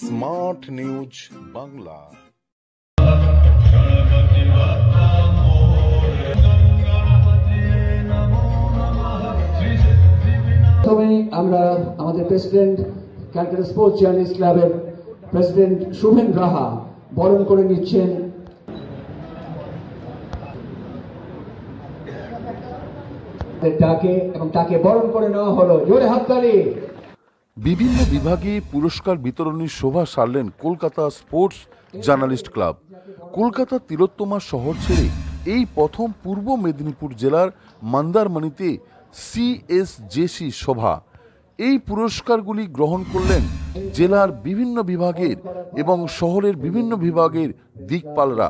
Smart news Bangla. প্রথমে আমরা আমাদের প্রেসিডেন্ট ক্যালকাটা স্পোর্টস জার্নালিস্ট ক্লাবের প্রেসিডেন্ট শুভেন রাহা বরণ করে নিচ্ছেন। তাকে বরণ করে নেওয়া হলো। জোরে হাততালি। বিভিন্ন বিভাগে পুরস্কার বিতরণী শোভা সারলেন কলকাতা স্পোর্টস জার্নালিস্ট ক্লাব। কলকাতার তিলোত্তমা শহর ছেড়ে এই প্রথম পূর্ব মেদিনীপুর জেলার মন্দারমণিতে CSJC শোভা। এই পুরস্কারগুলি গ্রহণ করলেন জেলার বিভিন্ন বিভাগের এবং শহরের বিভিন্ন বিভাগের দিকপালরা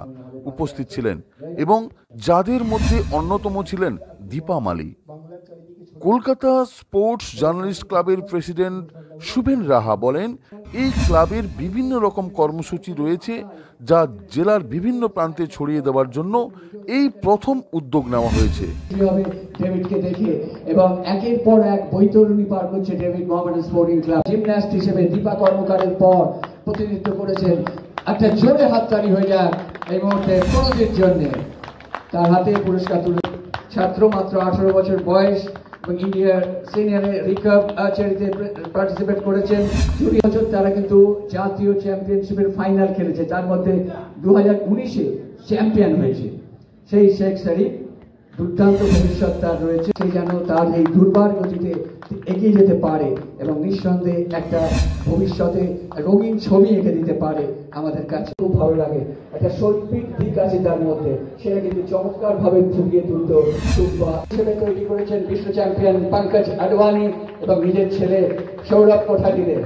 উপস্থিত ছিলেন এবং যাদের মধ্যে অন্যতম ছিলেন দীপা মালি। কলকাতা স্পোর্টস জার্নালিস্ট ক্লাবের প্রেসিডেন্ট শুভেন রাহা বলেন, এই ক্লাবের বিভিন্ন রকম কর্মসূচি রয়েছে যা জেলার বিভিন্ন প্রান্তে ছড়িয়ে দেওয়ার জন্য এই প্রথম উদ্যোগ নেওয়া হয়েছে। ডেভিডকে দেখে এবং একের পর এক বৈতরণী পার করছে David Mohammedan sporting club. Gymnast হিসেবে দীপা কর্মকারের পর প্রতিনিধিত্ব করেছেন। একটা জোরে হাততালি হয়ে যায় এই মুহূর্তে প্রণতির জন্য। তার হাতে পুরস্কার তুলে ছাত্র, মাত্র 18 বছর বয়স এবং ইন্ডিয়ার সিনিয়রে রিকার্ভ আর্চারিতে পার্টিসিপেট করেছেন। 20 বছর তারা কিন্তু জাতীয় চ্যাম্পিয়নশিপের ফাইনাল খেলেছে, তার মধ্যে 2019-এ চ্যাম্পিয়ন হয়েছে। সেই শেখ শরীফ দুর্দান্ত ভবিষ্যৎ তার রয়েছে, সে যেন তার এই দুর্বার গতিতে এগিয়ে যেতে পারে এবং নিঃসন্দেহে একটা ভবিষ্যতে রঙিন ছবি এঁকে দিতে পারে। আমাদের কাছে খুব ভালো লাগে, একটা শৈল্পিক দিক আছে তার মধ্যে, সেটা কিন্তু চমৎকার ভাবে ফুটিয়ে তুলতো। হিসেবে তৈরি করেছেন বিশ্ব চ্যাম্পিয়ন পঙ্কজ আডবাণী এবং নিজের ছেলে সৌরভ কোঠারিদের।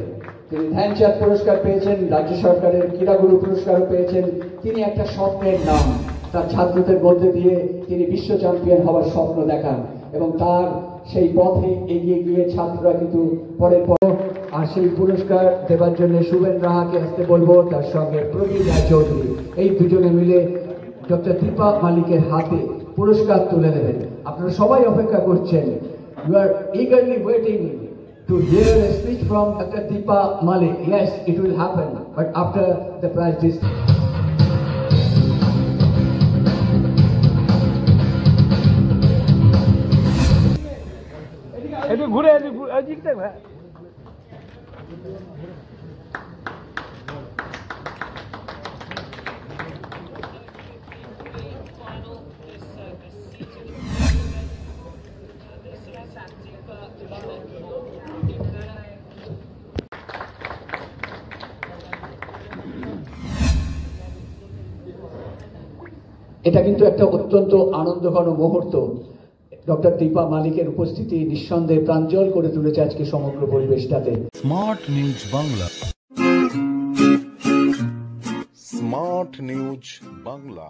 তিনি ধ্যানচাঁদ পুরস্কার পেয়েছেন, রাজ্য সরকারের ক্রীড়াগুরু পুরস্কারও পেয়েছেন। তিনি একটা স্বপ্নের নাম, তার ছাত্রদের মধ্যে দিয়ে তিনি বিশ্ব চ্যাম্পিয়ন হওয়ার স্বপ্ন দেখান এবং তার সেই পথে এগিয়ে গিয়ে ছাত্ররা কিন্তু পরের পর। আর সেই পুরস্কার দেবার জন্য শুভেন রাহাকে আসতে বলবো, তার সঙ্গে প্রবীণ রায়চৌধুরী। এই দুজনে মিলে ডক্টর দীপা মালিকের হাতে পুরস্কার তুলে দেবেন। আপনারা সবাই অপেক্ষা করছেন। You are eagerly waiting to hear a speech from Dr. Deepa Malik. Yes, it will happen, but after the prize distribution. একটু ঘুরে এদিকটা ভাই। এটা কিন্তু একটা অত্যন্ত আনন্দঘন মুহূর্ত। ডক্টর দীপা মালিকের উপস্থিতি নিঃসন্দেহে প্রাঞ্জল করে তুলেছে আজকে সমগ্র পরিবেশটাতে। Smart news Bangla. Smart news Bangla.